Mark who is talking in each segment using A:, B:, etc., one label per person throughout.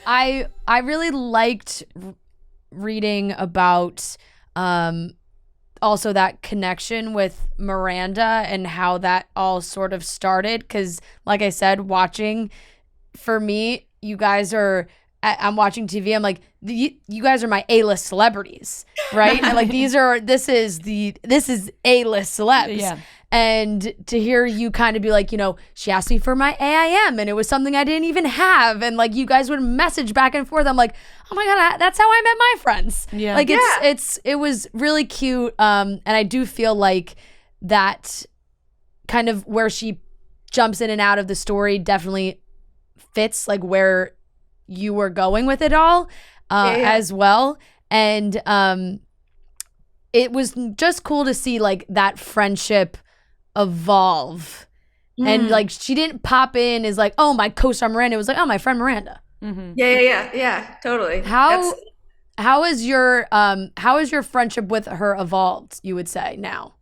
A: I really liked reading about also that connection with Miranda and how that all sort of started. Because like I said, watching, for me, you guys are, I'm watching TV, I'm like, you guys are my A-list celebrities, right? And like this is A-list celebs.
B: Yeah.
A: And to hear you kind of be like, she asked me for my AIM and it was something I didn't even have. And like you guys would message back and forth. I'm like, oh my God, that's how I met my friends.
B: Yeah.
A: Like it was really cute. And I do feel like that kind of where she jumps in and out of the story definitely fits like where you were going with it all as well. And it was just cool to see like that friendship evolve. And like she didn't pop in as like, oh, my co-star Miranda. It was like, oh, my friend Miranda.
C: Mm-hmm. Yeah, totally.
A: How is your friendship with her evolved, you would say, now?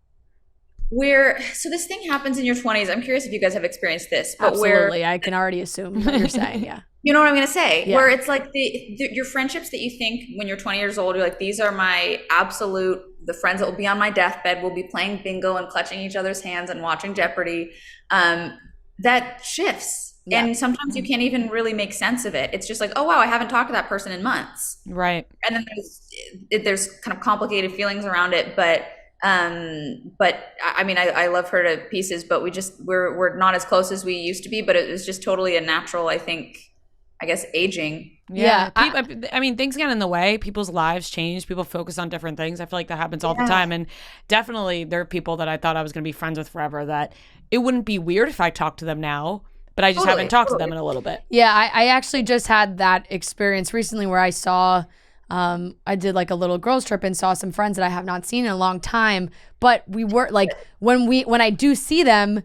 C: So this thing happens in your 20s. I'm curious if you guys have experienced this. But
A: Absolutely. I can already assume what you're saying. Yeah.
C: You know what I'm going to say?
A: Yeah.
C: Where it's like your friendships that you think when you're 20 years old, you're like, these are my absolute, the friends that will be on my deathbed, will be playing bingo and clutching each other's hands and watching Jeopardy. That shifts. Yeah. And sometimes you can't even really make sense of it. It's just like, oh, wow, I haven't talked to that person in months.
B: Right.
C: And then there's kind of complicated feelings around it. But I mean, I love her to pieces, but we're not as close as we used to be, but it was just totally a natural, I guess, aging.
B: Yeah. I mean, things get in the way. People's lives change. People focus on different things. I feel like that happens all the time. And definitely there are people that I thought I was going to be friends with forever that it wouldn't be weird if I talked to them now, but I just haven't talked to them in a little bit.
A: Yeah. I actually just had that experience recently where I saw, I did like a little girls trip and saw some friends that I have not seen in a long time, but we were like, when I do see them,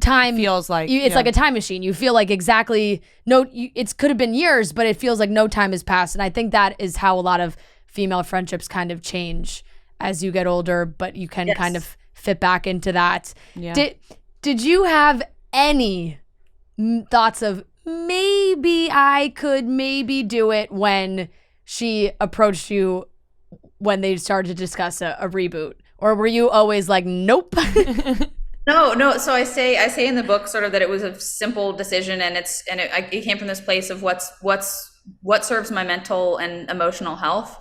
A: time
B: feels like
A: it's like a time machine. You feel like exactly it could have been years, but it feels like no time has passed. And I think that is how a lot of female friendships kind of change as you get older, but you can kind of fit back into that. Yeah. Did you have any thoughts of maybe I could do it when she approached you when they started to discuss a reboot? Or were you always like, nope?
C: No. So I say in the book sort of that it was a simple decision, and it came from this place of what serves my mental and emotional health,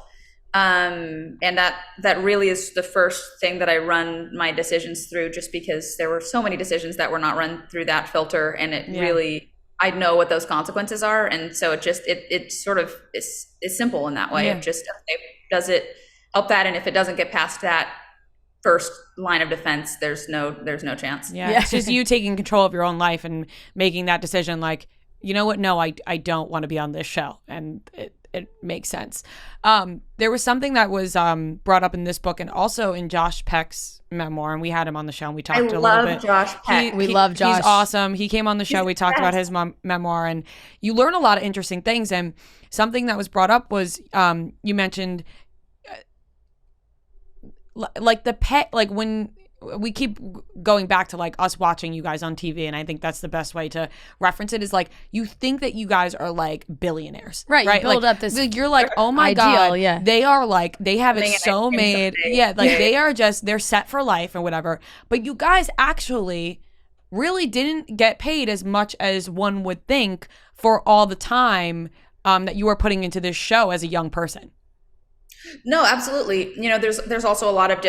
C: and that really is the first thing that I run my decisions through, just because there were so many decisions that were not run through that filter, and it really, I know what those consequences are, and so it sort of is simple in that way. Of just, okay, does it help that, and if it doesn't get past that first line of defense, there's no chance.
B: Yeah. It's just you taking control of your own life and making that decision like, you know what? No, I don't want to be on this show. And it makes sense. There was something that was brought up in this book and also in Josh Peck's memoir, and we had him on the show and we talked a little bit.
C: I love Josh Peck.
A: We love Josh.
B: He's awesome. He came on the show. We talked about his memoir, and you learn a lot of interesting things. And something that was brought up was you mentioned like the pet, like when we keep going back to like us watching you guys on TV, and I think that's the best way to reference it, is like you think that you guys are like billionaires,
A: right? You build
B: like,
A: up this,
B: you're like, oh my
A: ideal,
B: God, they are like, they have it so made, they are just, they're set for life and whatever. But you guys actually really didn't get paid as much as one would think for all the time that you were putting into this show as a young person.
C: No, absolutely. You know, there's also a lot of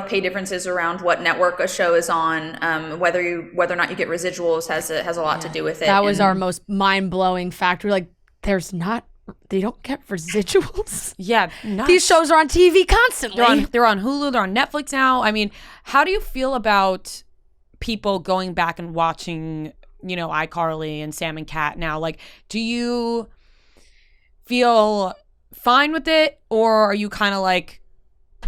C: pay differences around what network a show is on. Whether or not you get residuals has a lot to do with it.
A: That was our most mind-blowing factor. Like, they don't get residuals.
B: Yeah,
A: these shows are on TV constantly.
B: They're on Hulu. They're on Netflix now. I mean, how do you feel about people going back and watching, you know, iCarly and Sam and Cat now? Like, do you feel fine with it, or are you kind of like,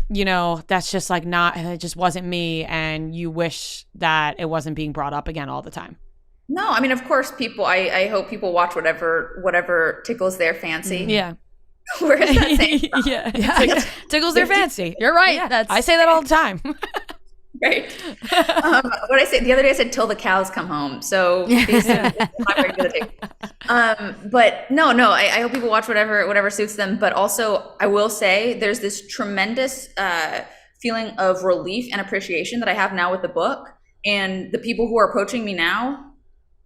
B: you know, that's just like it just wasn't me, and you wish that it wasn't being brought up again all the time?
C: No, I mean, of course, I hope people watch whatever tickles their fancy.
B: Yeah.
C: Where is that saying?
B: Yeah. Tickles their fancy.
A: You're right.
B: Yeah, I say that all the time.
C: Right. What I say the other day, I said, till the cows come home. So these are my regular take. But no, I hope people watch whatever suits them. But also, I will say there's this tremendous feeling of relief and appreciation that I have now with the book, and the people who are approaching me now.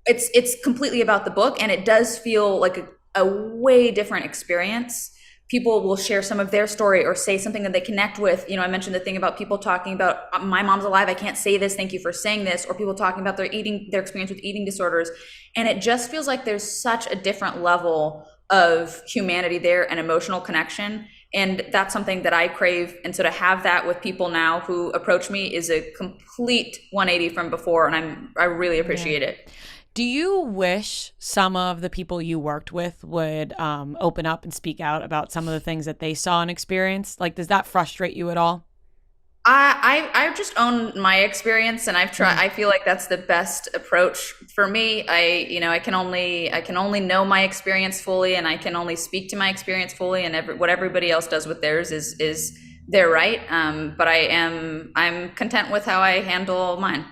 C: It's completely about the book, and it does feel like a way different experience. People will share some of their story or say something that they connect with. I mentioned the thing about people talking about, my mom's alive, I can't say this, thank you for saying this, or people talking about their experience with eating disorders. And it just feels like there's such a different level of humanity there and emotional connection. And that's something that I crave. And so to have that with people now who approach me is a complete 180 from before. And I really appreciate it.
B: Do you wish some of the people you worked with would open up and speak out about some of the things that they saw and experienced? Like, does that frustrate you at all?
C: I just own my experience, and I've tried. I feel like that's the best approach for me. I can only know my experience fully, and I can only speak to my experience fully. And what everybody else does with theirs is their right. But I'm content with how I handle mine.